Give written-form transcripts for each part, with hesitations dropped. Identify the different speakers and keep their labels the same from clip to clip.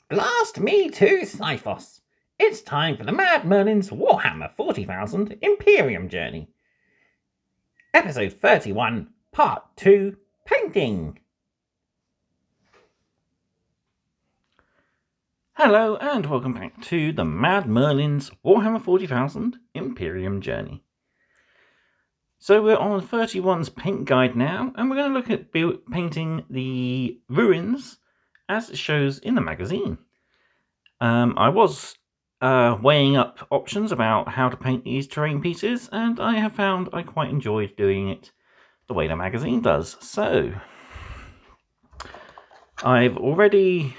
Speaker 1: Blast me to Scyphos! It's time for the Mad Merlin's Warhammer 40,000 Imperium journey. Episode 31, Part 2, Painting. Hello and welcome back to the Mad Merlin's Warhammer 40,000 Imperium journey. So we're on 31's paint guide now, and we're going to look at painting the ruins as it shows in the magazine. I was weighing up options about how to paint these terrain pieces, and I have found I quite enjoyed doing it the way the magazine does. So I've already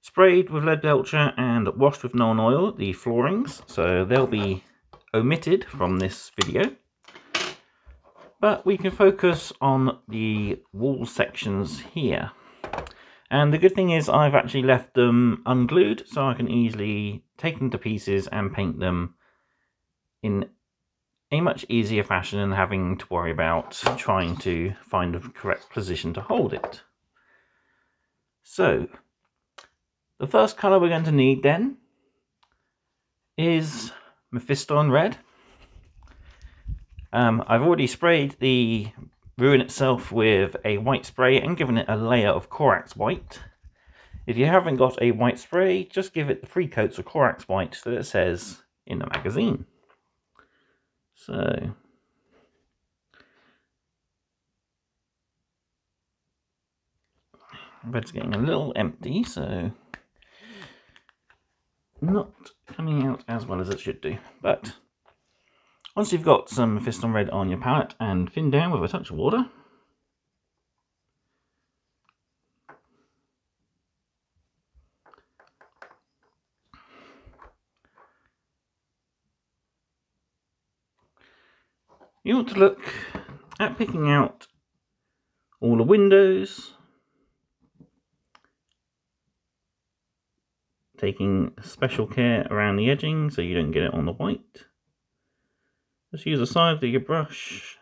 Speaker 1: sprayed with lead belcher and washed with Nuln Oil the floorings, so they'll be omitted from this video. But we can focus on the wall sections here. And the good thing is I've actually left them unglued, so I can easily take them to pieces and paint them in a much easier fashion than having to worry about trying to find the correct position to hold it. So, the first colour we're going to need then is Mephiston Red. I've already sprayed the ruin itself with a white spray and given it a layer of Corax White. If you haven't got a white spray, just give it the 3 coats of Corax White that it says in the magazine. So, red's getting a little empty, so not coming out as well as it should do. But once you've got some Mephiston Red on your palette and thinned down with a touch of water, you want to look at picking out all the windows, taking special care around the edging so you don't get it on the white. Just use the side of your brush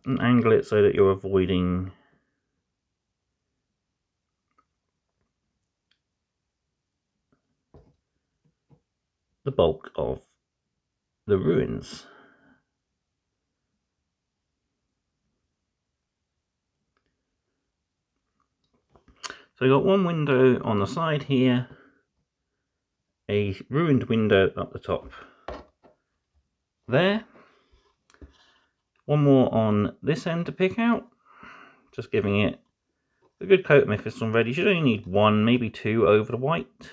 Speaker 1: and angle it so that you're avoiding the bulk of the ruins. So I've got one window on the side here, a ruined window up the top there, one more on this end to pick out, just giving it a good coat of Mephiston Red. You should only need 1, maybe 2 over the white. If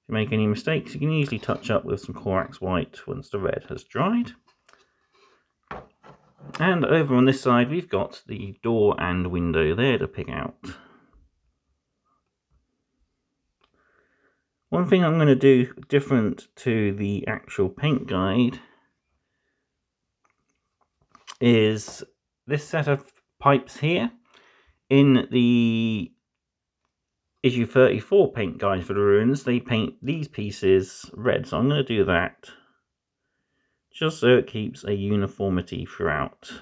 Speaker 1: you make any mistakes, you can easily touch up with some Corax White once the red has dried. And over on this side we've got the door and window there to pick out. One thing I'm going to do different to the actual paint guide is this set of pipes here. In the issue 34 paint guide for the ruins, they paint these pieces red, so I'm going to do that just so it keeps a uniformity throughout.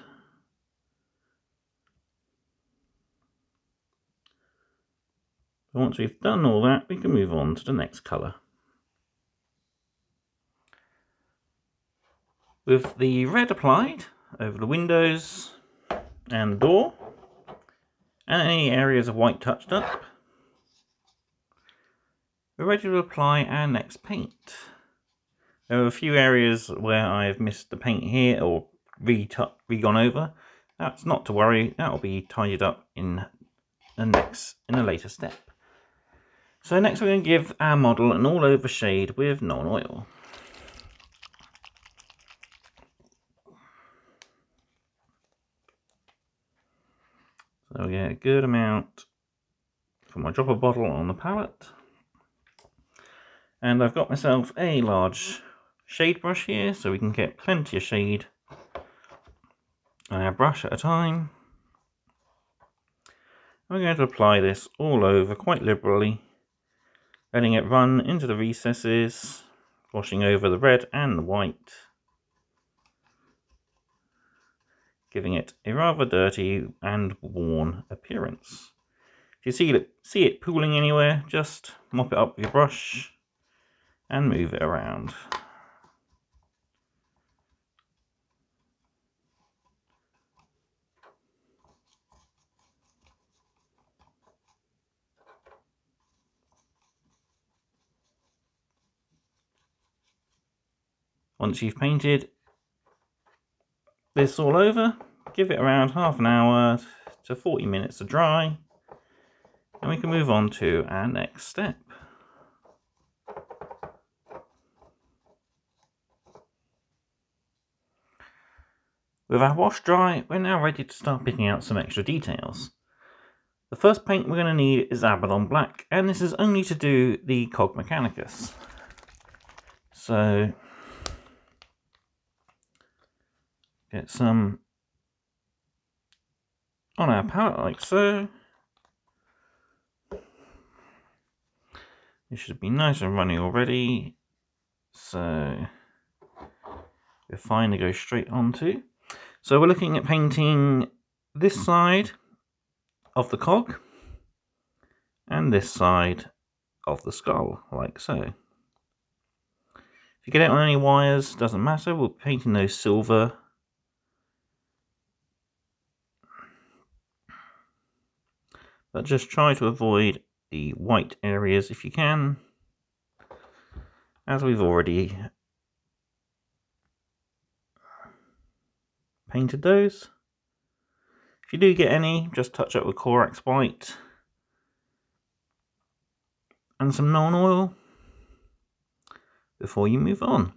Speaker 1: Once we've done all that, we can move on to the next colour. With the red applied over the windows and the door, and any areas of white touched up, we're ready to apply our next paint. There are a few areas where I've missed the paint here or re-gone over. That's not to worry, that will be tidied up in a later step. So next we're going to give our model an all-over shade with Nuln Oil. So we get a good amount from my dropper bottle on the palette. And I've got myself a large shade brush here, so we can get plenty of shade on our brush at a time. I'm going to apply this all over quite liberally, letting it run into the recesses, washing over the red and the white, giving it a rather dirty and worn appearance. If you see it pooling anywhere, just mop it up with your brush and move it around. Once you've painted this all over, give it around half an hour to 40 minutes to dry, and we can move on to our next step. With our wash dry, we're now ready to start picking out some extra details. The first paint we're going to need is Abaddon Black, and this is only to do the Cog Mechanicus. So get some on our palette like so. It should be nice and runny already, so we're fine to go straight onto. So we're looking at painting this side of the cog and this side of the skull, like so. If you get it on any wires, doesn't matter, we're painting those silver. But just try to avoid the white areas if you can, as we've already painted those. If you do get any, just touch up with Corax White and some Nuln Oil before you move on.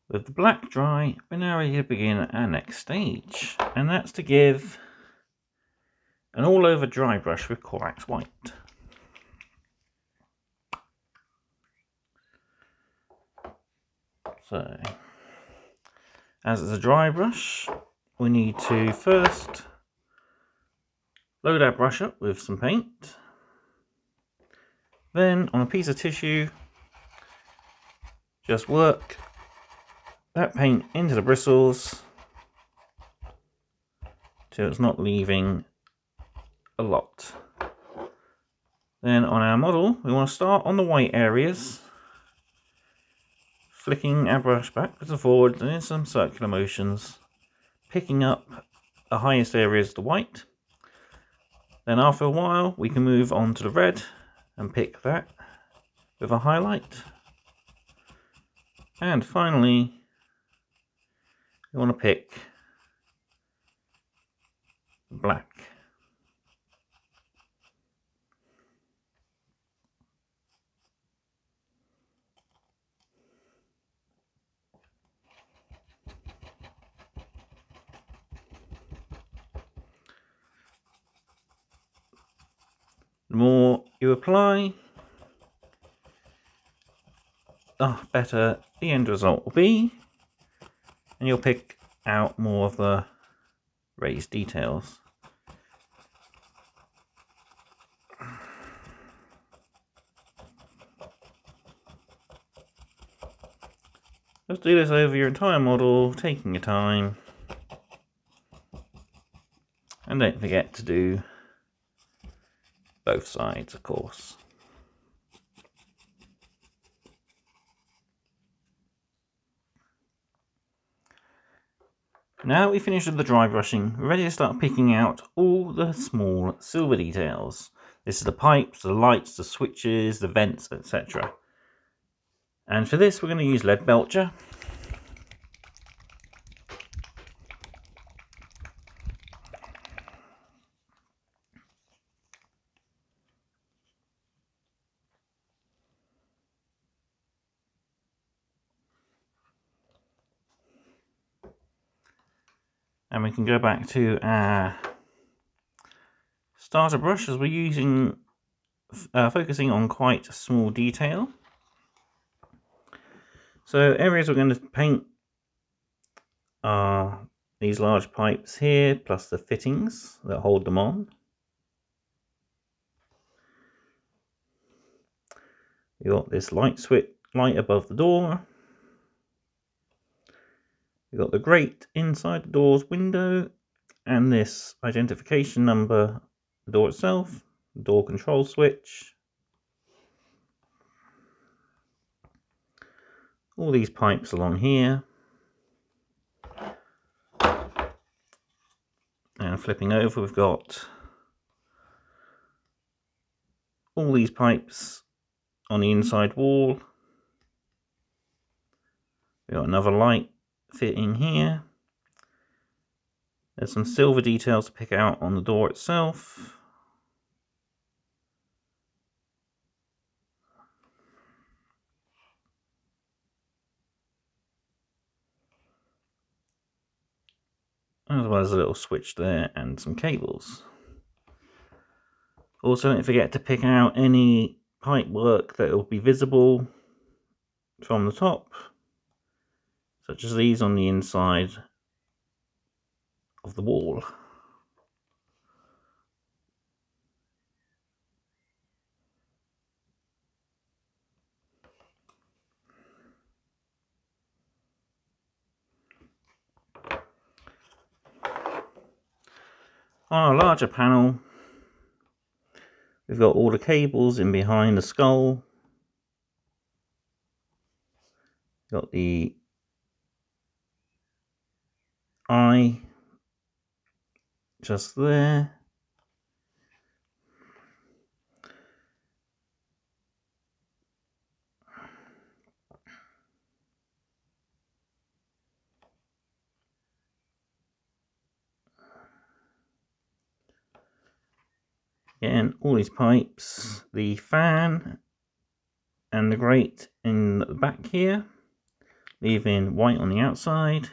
Speaker 1: With the black dry, we're now ready to begin our next stage, and that's to give an all-over dry brush with Corax White. So, as it's a dry brush, we need to first load our brush up with some paint. Then, on a piece of tissue, just work that paint into the bristles till it's not leaving a lot. Then on our model, we want to start on the white areas, flicking our brush backwards and forwards and in some circular motions, picking up the highest areas of the white. Then after a while, we can move on to the red and pick that with a highlight. And finally, we want to pick black. The more you apply, the better the end result will be, and you'll pick out more of the raised details. Just do this over your entire model, taking your time, and don't forget to do both sides, of course. Now we finished with the dry brushing, we're ready to start picking out all the small silver details. This is the pipes, the lights, the switches, the vents, etc. And for this we're going to use Lead Belcher. And we can go back to our starter brush as we're using, focusing on quite a small detail. So areas we're going to paint are these large pipes here, plus the fittings that hold them on. You got this light switch light above the door. You got the grate inside the door's window, and this identification number, the door itself, the door control switch. All these pipes along here. And flipping over, we've got all these pipes on the inside wall. We've got another light fitting here. There's some silver details to pick out on the door itself. As well as a little switch there and some cables. Also, don't forget to pick out any pipe work that will be visible from the top, such as these on the inside of the wall. On our larger panel, we've got all the cables in behind the skull. Got the eye just there. Again, all these pipes, the fan and the grate in the back here, leaving white on the outside.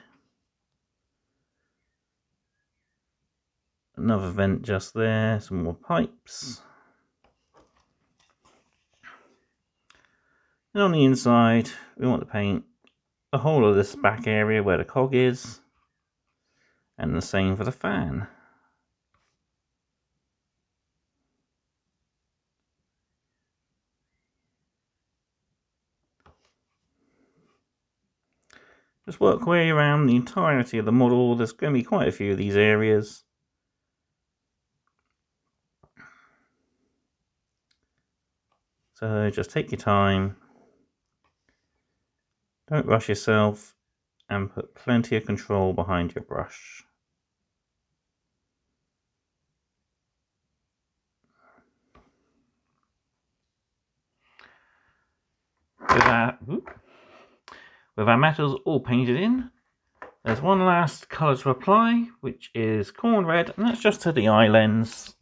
Speaker 1: Another vent just there, some more pipes. And on the inside, we want to paint the whole of this back area where the cog is, and the same for the fan. Just work your way around the entirety of the model. There's going to be quite a few of these areas. So just take your time. Don't rush yourself, and put plenty of control behind your brush. With our metals all painted in, there's one last colour to apply, which is corn red, and that's just to the eye lens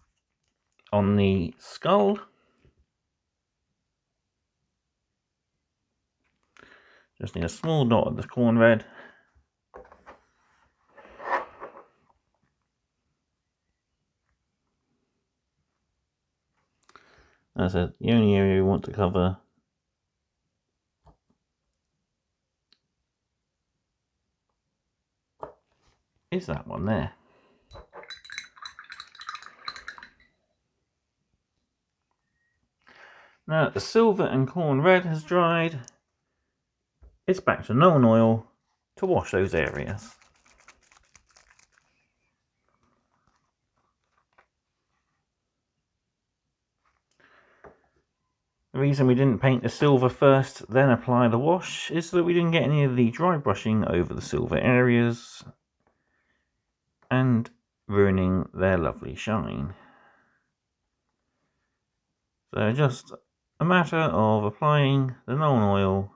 Speaker 1: on the skull. Just need a small dot of the corn red. As I said, the only area we want to cover is that one there. Now that the silver and corn red has dried, it's back to Nuln Oil to wash those areas. The reason we didn't paint the silver first, then apply the wash, is that we didn't get any of the dry brushing over the silver areas and ruining their lovely shine. So just a matter of applying the Nuln Oil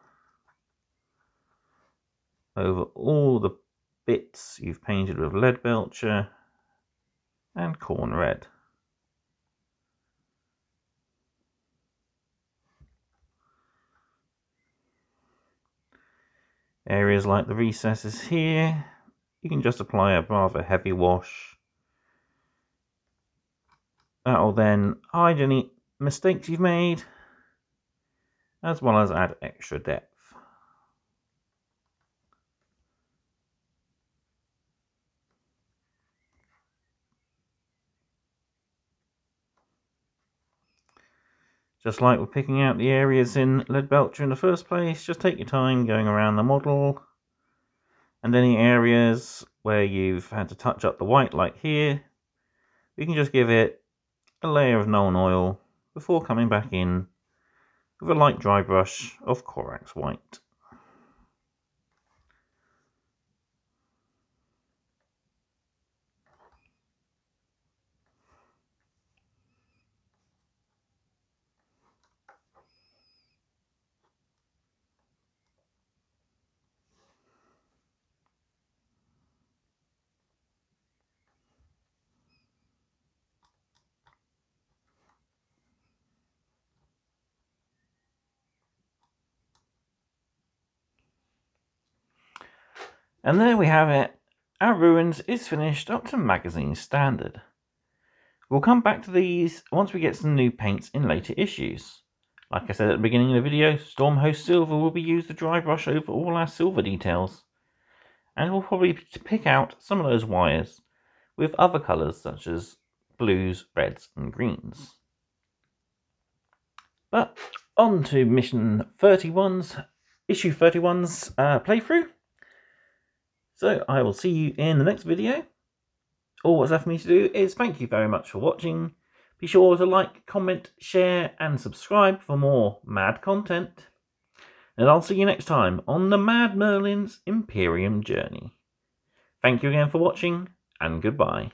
Speaker 1: over all the bits you've painted with lead belcher and corn red. Areas like the recesses here, you can just apply a rather heavy wash. That will then hide any mistakes you've made, as well as add extra depth. Just like we're picking out the areas in Leadbelcher in the first place, just take your time going around the model. And any areas where you've had to touch up the white, like here, you can just give it a layer of Nuln Oil before coming back in with a light dry brush of Corax White. And there we have it. Our Ruins is finished up to magazine standard. We'll come back to these once we get some new paints in later issues. Like I said at the beginning of the video, Stormhost Silver will be used to dry brush over all our silver details. And we'll probably pick out some of those wires with other colours such as blues, reds and greens. But on to mission 31's, issue 31's playthrough. So I will see you in the next video. All what's left for me to do is thank you very much for watching. Be sure to like, comment, share and subscribe for more mad content. And I'll see you next time on the Mad Merlin's Imperium journey. Thank you again for watching and goodbye.